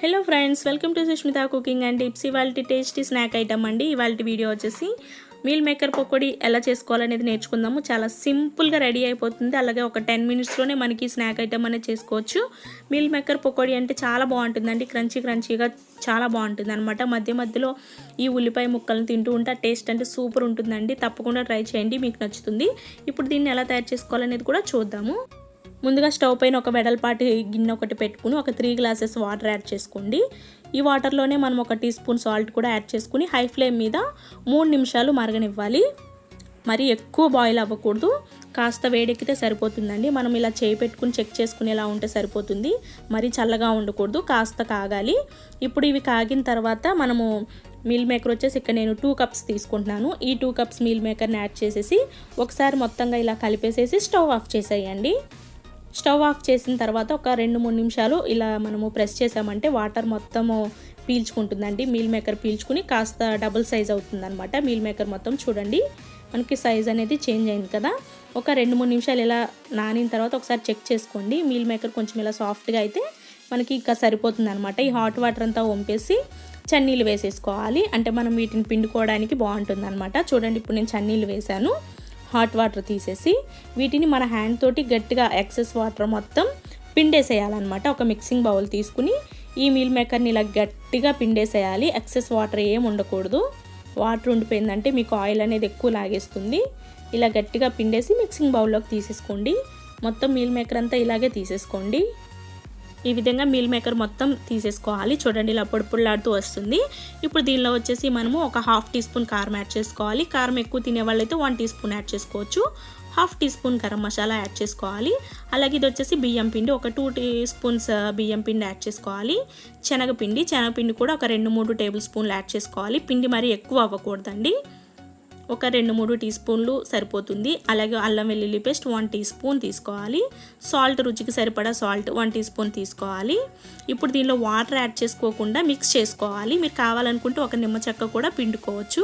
Hello friends, welcome to Sushmita cooking and tips. ఇవాళ tasty snack item అండి. ఇవాళ video వచ్చేసి మీల్ మేకర్ పకోడీ ఎలా చేసుకోవాలనేది నేర్చుకుందాము. చాలా సింపుల్గా రెడీ అయిపోతుంది. అలాగే ఒక 10 మినిట్స్లోనే మనకి స్నాక్ ఐటమ్ అనేది చేసుకోవచ్చు. మీల్ మేకర్ పకోడీ అంటే చాలా బాగుంటుందండి. క్రంచీగా చాలా బాగుంటుంది అనమాట. మధ్య మధ్యలో ఈ ఉల్లిపాయ ముక్కలను తింటూ ఉంటే టేస్ట్ అంటే సూపర్ ఉంటుందండి. తప్పకుండా ట్రై చేయండి, మీకు నచ్చుతుంది. ఇప్పుడు దీన్ని ఎలా తయారు చేసుకోవాలనేది కూడా చూద్దాము. ముందుగా స్టవ్ పైన ఒక వెడల్పాటి గిన్నె ఒకటి పెట్టుకుని ఒక 3 గ్లాసెస్ వాటర్ యాడ్ చేసుకోండి. ఈ వాటర్లోనే మనం ఒక టీ స్పూన్ సాల్ట్ కూడా యాడ్ చేసుకుని హై ఫ్లేమ్ మీద 3 నిమిషాలు మరగనివ్వాలి. మరి ఎక్కువ బాయిల్ అవ్వకూడదు, కాస్త వేడెక్కితే సరిపోతుందండి. మనం ఇలా చేయి పెట్టుకుని చెక్ చేసుకునేలా ఉంటే సరిపోతుంది. మరి చల్లగా ఉండకూడదు, కాస్త కాగాలి. ఇప్పుడు ఇవి కాగిన తర్వాత మనము మీల్ మేకర్ వచ్చేసి ఇక్కడ నేను 2 కప్స్ తీసుకుంటున్నాను. ఈ 2 కప్స్ మీల్ మేకర్ని యాడ్ చేసేసి ఒకసారి మొత్తంగా ఇలా కలిపేసేసి స్టవ్ ఆఫ్ చేసేయండి. స్టవ్ ఆఫ్ చేసిన తర్వాత ఒక 2-3 నిమిషాలు ఇలా మనము ప్రెస్ చేసామంటే వాటర్ మొత్తము పీల్చుకుంటుందండి. మీల్ మేకర్ పీల్చుకుని కాస్త డబుల్ సైజ్ అవుతుందన్నమాట. మీల్ మేకర్ మొత్తం చూడండి మనకి సైజ్ అనేది చేంజ్ అయింది కదా. ఒక 2-3 నిమిషాలు ఇలా నానిన తర్వాత ఒకసారి చెక్ చేసుకోండి. మీల్ మేకర్ కొంచెం ఇలా సాఫ్ట్గా అయితే మనకి ఇంకా సరిపోతుంది అనమాట. ఈ హాట్ వాటర్ అంతా వంపేసి చన్నీళ్ళు వేసేసుకోవాలి. అంటే మనం వీటిని పిండుకోవడానికి బాగుంటుంది అనమాట. చూడండి, ఇప్పుడు నేను చన్నీళ్ళు వేసాను. హాట్ వాటర్ తీసేసి వీటిని మన హ్యాండ్ తోటి గట్టిగా ఎక్సెస్ వాటర్ మొత్తం పిండేసేయాలన్నమాట. ఒక మిక్సింగ్ బౌల్ తీసుకుని ఈ మీల్ మేకర్ని ఇలా గట్టిగా పిండేసేయాలి. ఎక్సెస్ వాటర్ ఏం ఉండకూడదు. వాటర్ ఉండిపోయిందంటే మీకు ఆయిల్ అనేది ఎక్కువ లాగేస్తుంది. ఇలా గట్టిగా పిండేసి మిక్సింగ్ బౌల్లోకి తీసేసుకోండి. మొత్తం మీల్ మేకర్ అంతా ఇలాగే తీసేసుకోండి. ఈ విధంగా మీల్ మేకర్ మొత్తం తీసేసుకోవాలి. చూడండి, ఇలా పొడిలాడుతూ వస్తుంది. ఇప్పుడు దీనిలో వచ్చేసి మనము ఒక 1/2 టీ స్పూన్ కారం యాడ్ చేసుకోవాలి. కారం ఎక్కువ తినే వాళ్ళైతే 1 టీ స్పూన్ యాడ్ చేసుకోవచ్చు. 1/2 teaspoon garam masala add చేసుకోవాలి. అలాగే ఇది వచ్చేసి బియ్యం పిండి, ఒక 2 టీ స్పూన్స్ బియ్యం పిండి యాడ్ చేసుకోవాలి. శనగపిండి కూడా ఒక 2-3 టేబుల్ స్పూన్లు యాడ్ చేసుకోవాలి. పిండి మరి ఎక్కువ అవ్వకూడదండి, ఒక 2-3 టీ స్పూన్లు సరిపోతుంది. అలాగే అల్లం వెల్లుల్లి పేస్ట్ 1 టీ స్పూన్ తీసుకోవాలి. సాల్ట్ రుచికి సరిపడా సాల్ట్ 1 టీ స్పూన్ తీసుకోవాలి. ఇప్పుడు దీనిలో వాటర్ యాడ్ చేసుకోకుండా మిక్స్ చేసుకోవాలి. మీరు కావాలనుకుంటే ఒక నిమ్మ చెక్క కూడా పిండుకోవచ్చు.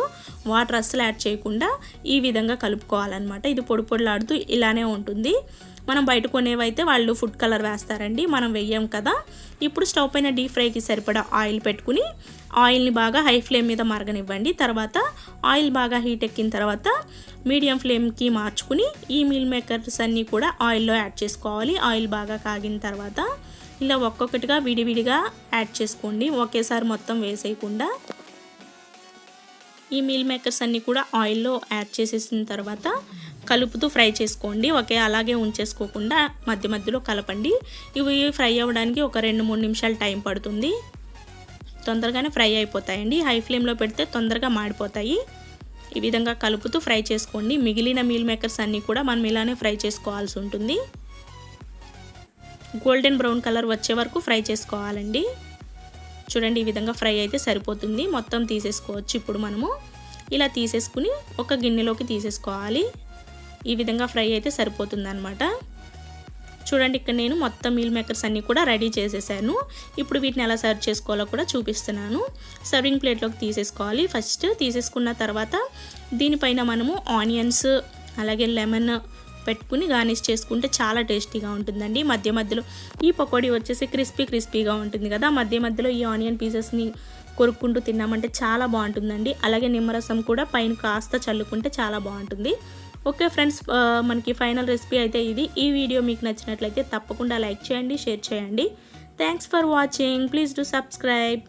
వాటర్ అస్సలు యాడ్ చేయకుండా ఈ విధంగా కలుపుకోవాలన్నమాట. ఇది పొడిలాడుతూ ఇలానే ఉంటుంది. మనం బయట కొనేవైతే వాళ్ళు ఫుడ్ కలర్ వేస్తారండి, మనం వెయ్యం కదా. ఇప్పుడు స్టవ్ పైన డీప్ ఫ్రైకి సరిపడా ఆయిల్ పెట్టుకుని ఆయిల్ని బాగా హై ఫ్లేమ్ మీద మరగనివ్వండి. తర్వాత ఆయిల్ బాగా హీట్ ఎక్కిన తర్వాత మీడియం ఫ్లేమ్కి మార్చుకుని ఈ మీల్ మేకర్స్ అన్నీ కూడా ఆయిల్లో యాడ్ చేసుకోవాలి. ఆయిల్ బాగా కాగిన తర్వాత ఇలా ఒక్కొక్కటిగా విడివిడిగా యాడ్ చేసుకోండి, ఒకేసారి మొత్తం వేసేయకుండా. ఈ మీల్ మేకర్స్ అన్నీ కూడా ఆయిల్లో యాడ్ చేసేసిన తర్వాత కలుపుతూ ఫ్రై చేసుకోండి. అలాగే ఉంచేసుకోకుండా మధ్య మధ్యలో కలపండి. ఇవి ఫ్రై అవ్వడానికి ఒక 2-3 నిమిషాలు టైం పడుతుంది. తొందరగానే ఫ్రై అయిపోతాయండి. హై ఫ్లేమ్లో పెడితే తొందరగా మాడిపోతాయి. ఈ విధంగా కలుపుతూ ఫ్రై చేసుకోండి. మిగిలిన మీల్ మేకర్స్ అన్నీ కూడా మనం ఇలానే ఫ్రై చేసుకోవాల్సి ఉంటుంది. గోల్డెన్ బ్రౌన్ కలర్ వచ్చే వరకు ఫ్రై చేసుకోవాలండి. చూడండి, ఈ విధంగా ఫ్రై అయితే సరిపోతుంది. మొత్తం తీసేసుకోవచ్చు. ఇప్పుడు మనము ఇలా తీసేసుకుని ఒక గిన్నెలోకి తీసేసుకోవాలి. ఈ విధంగా ఫ్రై అయితే సరిపోతుంది అనమాట. చూడండి, ఇక్కడ నేను మొత్తం మీల్ మేకర్స్ అన్నీ కూడా రెడీ చేసేసాను. ఇప్పుడు వీటిని ఎలా సర్వ్ చేసుకోవాలో కూడా చూపిస్తున్నాను. సర్వింగ్ ప్లేట్లోకి తీసేసుకోవాలి. ఫస్ట్ తీసేసుకున్న తర్వాత దీనిపైన మనము ఆనియన్స్ అలాగే లెమన్ పెట్టుకుని గార్నిష్ చేసుకుంటే చాలా టేస్టీగా ఉంటుందండి. మధ్య మధ్యలో ఈ పకోడీ వచ్చేసి క్రిస్పీగా ఉంటుంది కదా. మధ్య మధ్యలో ఈ ఆనియన్ పీసెస్ని కొరుక్కుంటూ తిన్నామంటే చాలా బాగుంటుందండి. అలాగే నిమ్మరసం కూడా పైన కాస్త చల్లుకుంటే చాలా బాగుంటుంది. ఓకే ఫ్రెండ్స్, మనకి ఫైనల్ రెసిపీ అయితే ఇది. ఈ వీడియో మీకు నచ్చినట్లయితే తప్పకుండా లైక్ చేయండి, షేర్ చేయండి. Thanks for watching. Please do subscribe.